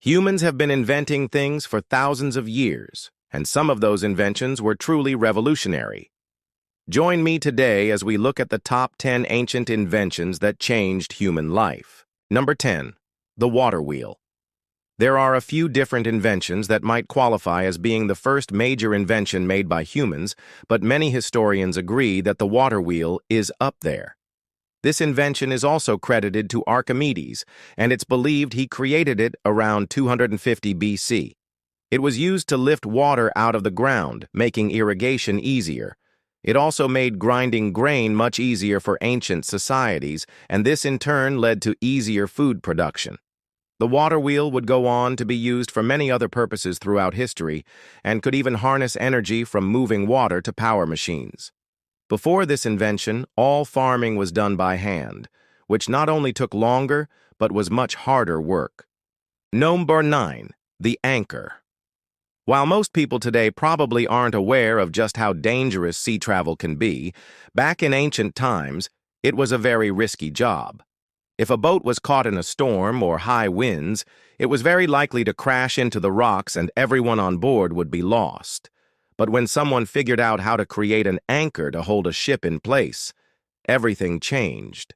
Humans have been inventing things for thousands of years, and some of those inventions were truly revolutionary. Join me today as we look at the top 10 ancient inventions that changed human life. Number 10. The water wheel. There are a few different inventions that might qualify as being the first major invention made by humans, but many historians agree that the water wheel is up there. This invention is also credited to Archimedes, and it's believed he created it around 250 BC. It was used to lift water out of the ground, making irrigation easier. It also made grinding grain much easier for ancient societies, and this in turn led to easier food production. The water wheel would go on to be used for many other purposes throughout history, and could even harness energy from moving water to power machines. Before this invention, all farming was done by hand, which not only took longer, but was much harder work. Number 9. The anchor. While most people today probably aren't aware of just how dangerous sea travel can be, back in ancient times, it was a very risky job. If a boat was caught in a storm or high winds, it was very likely to crash into the rocks and everyone on board would be lost. But when someone figured out how to create an anchor to hold a ship in place, everything changed.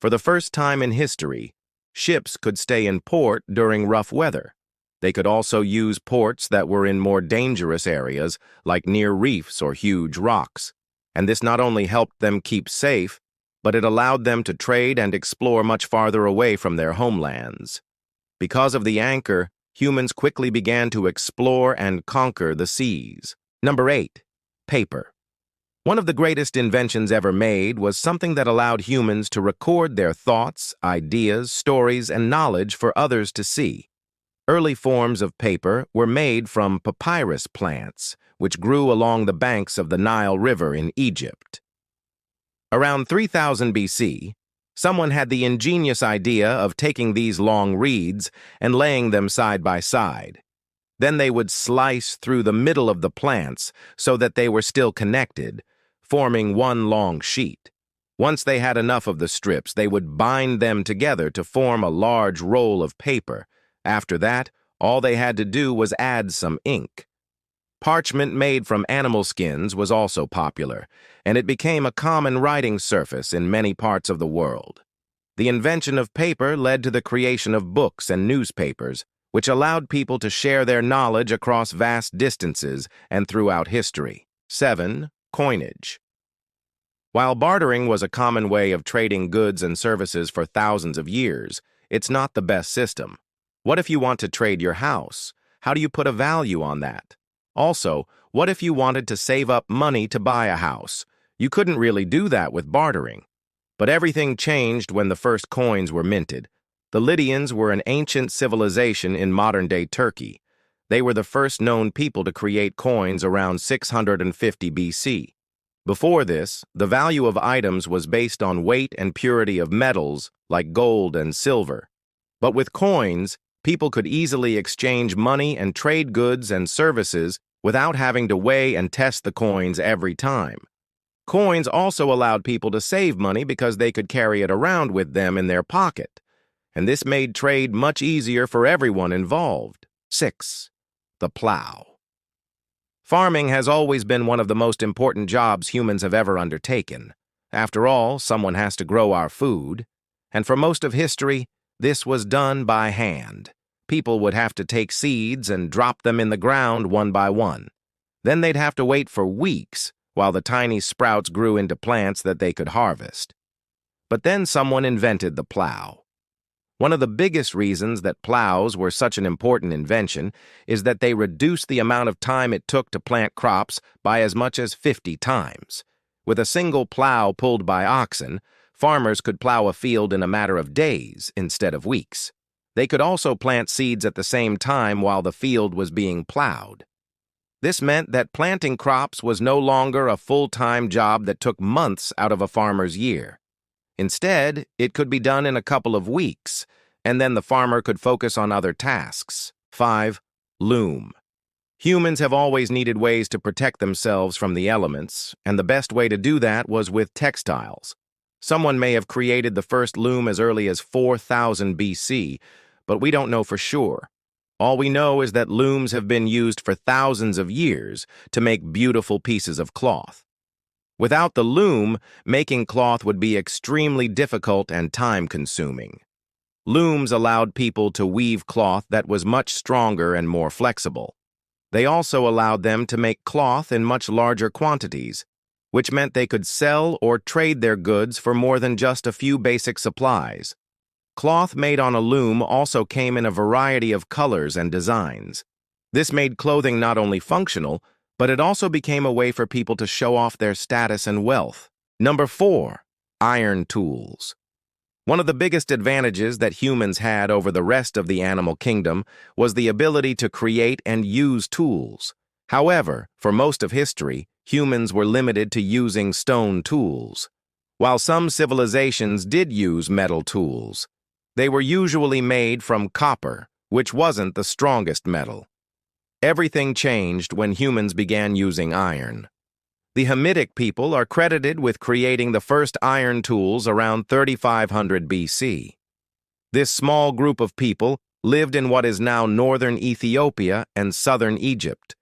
For the first time in history, ships could stay in port during rough weather. They could also use ports that were in more dangerous areas, like near reefs or huge rocks. And this not only helped them keep safe, but it allowed them to trade and explore much farther away from their homelands. Because of the anchor, humans quickly began to explore and conquer the seas. Number 8. Paper. One of the greatest inventions ever made was something that allowed humans to record their thoughts, ideas, stories, and knowledge for others to see. Early forms of paper were made from papyrus plants, which grew along the banks of the Nile River in Egypt. Around 3000 BC, someone had the ingenious idea of taking these long reeds and laying them side by side. Then they would slice through the middle of the plants so that they were still connected, forming one long sheet. Once they had enough of the strips, they would bind them together to form a large roll of paper. After that, all they had to do was add some ink. Parchment made from animal skins was also popular, and it became a common writing surface in many parts of the world. The invention of paper led to the creation of books and newspapers, which allowed people to share their knowledge across vast distances and throughout history. 7. Coinage. While bartering was a common way of trading goods and services for thousands of years, it's not the best system. What if you want to trade your house? How do you put a value on that? Also, what if you wanted to save up money to buy a house? You couldn't really do that with bartering. But everything changed when the first coins were minted. The Lydians were an ancient civilization in modern-day Turkey. They were the first known people to create coins around 650 BC. Before this, the value of items was based on weight and purity of metals like gold and silver. But with coins, people could easily exchange money and trade goods and services without having to weigh and test the coins every time. Coins also allowed people to save money because they could carry it around with them in their pocket, and this made trade much easier for everyone involved. 6. The plow. Farming has always been one of the most important jobs humans have ever undertaken. After all, someone has to grow our food, and for most of history, this was done by hand. People would have to take seeds and drop them in the ground one by one. Then they'd have to wait for weeks while the tiny sprouts grew into plants that they could harvest. But then someone invented the plow. One of the biggest reasons that plows were such an important invention is that they reduced the amount of time it took to plant crops by as much as 50 times. With a single plow pulled by oxen, farmers could plow a field in a matter of days instead of weeks. They could also plant seeds at the same time while the field was being plowed. This meant that planting crops was no longer a full-time job that took months out of a farmer's year. Instead, it could be done in a couple of weeks, and then the farmer could focus on other tasks. 5. Loom. Humans have always needed ways to protect themselves from the elements, and the best way to do that was with textiles. Someone may have created the first loom as early as 4000 BC, but we don't know for sure. All we know is that looms have been used for thousands of years to make beautiful pieces of cloth. Without the loom, making cloth would be extremely difficult and time-consuming. Looms allowed people to weave cloth that was much stronger and more flexible. They also allowed them to make cloth in much larger quantities, which meant they could sell or trade their goods for more than just a few basic supplies. Cloth made on a loom also came in a variety of colors and designs. This made clothing not only functional, but it also became a way for people to show off their status and wealth. Number 4. Iron tools. One of the biggest advantages that humans had over the rest of the animal kingdom was the ability to create and use tools. However, for most of history, humans were limited to using stone tools. While some civilizations did use metal tools, they were usually made from copper, which wasn't the strongest metal. Everything changed when humans began using iron. The Hamitic people are credited with creating the first iron tools around 3500 BC. This small group of people lived in what is now northern Ethiopia and southern Egypt.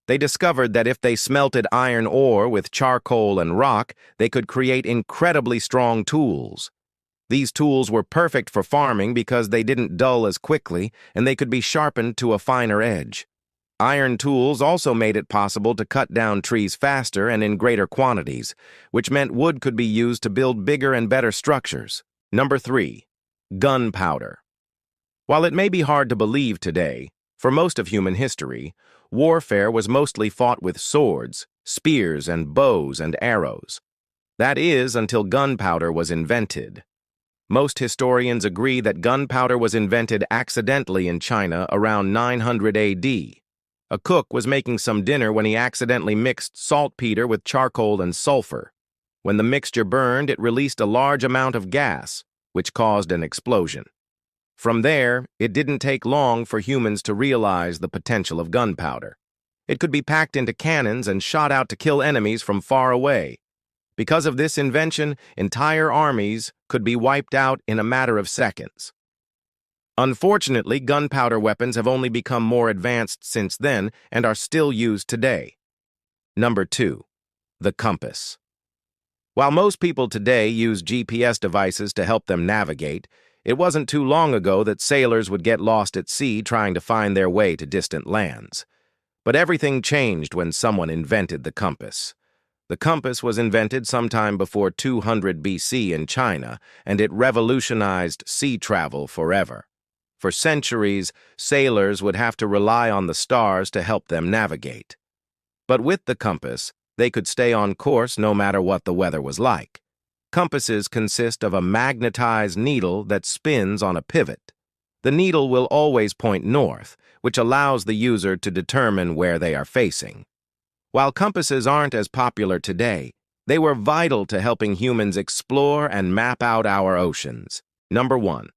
They discovered that if they smelted iron ore with charcoal and rock, they could create incredibly strong tools. These tools were perfect for farming because they didn't dull as quickly and they could be sharpened to a finer edge. Iron tools also made it possible to cut down trees faster and in greater quantities, which meant wood could be used to build bigger and better structures. Number 3. Gunpowder. While it may be hard to believe today, for most of human history, warfare was mostly fought with swords, spears, and bows and arrows. That is, until gunpowder was invented. Most historians agree that gunpowder was invented accidentally in China around 900 AD. A cook was making some dinner when he accidentally mixed saltpeter with charcoal and sulfur. When the mixture burned, it released a large amount of gas, which caused an explosion. From there, it didn't take long for humans to realize the potential of gunpowder. It could be packed into cannons and shot out to kill enemies from far away. Because of this invention, entire armies could be wiped out in a matter of seconds. Unfortunately, gunpowder weapons have only become more advanced since then and are still used today. Number 2. The compass. While most people today use GPS devices to help them navigate, it wasn't too long ago that sailors would get lost at sea trying to find their way to distant lands. But everything changed when someone invented the compass. The compass was invented sometime before 200 BC in China, and it revolutionized sea travel forever. For centuries, sailors would have to rely on the stars to help them navigate. But with the compass, they could stay on course no matter what the weather was like. Compasses consist of a magnetized needle that spins on a pivot. The needle will always point north, which allows the user to determine where they are facing. While compasses aren't as popular today, they were vital to helping humans explore and map out our oceans. Number 1.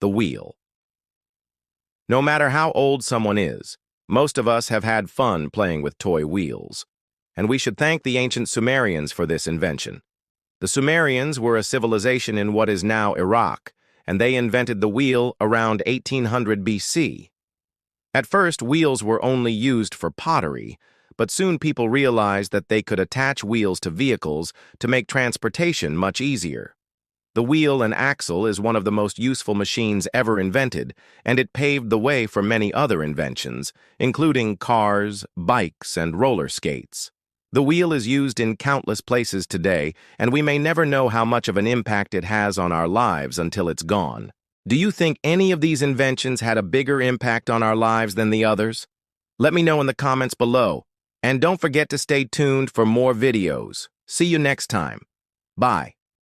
The wheel. No matter how old someone is, most of us have had fun playing with toy wheels. And we should thank the ancient Sumerians for this invention. The Sumerians were a civilization in what is now Iraq, and they invented the wheel around 1800 BC. At first, wheels were only used for pottery, but soon people realized that they could attach wheels to vehicles to make transportation much easier. The wheel and axle is one of the most useful machines ever invented, and it paved the way for many other inventions, including cars, bikes, and roller skates. The wheel is used in countless places today, and we may never know how much of an impact it has on our lives until it's gone. Do you think any of these inventions had a bigger impact on our lives than the others? Let me know in the comments below. And don't forget to stay tuned for more videos. See you next time. Bye.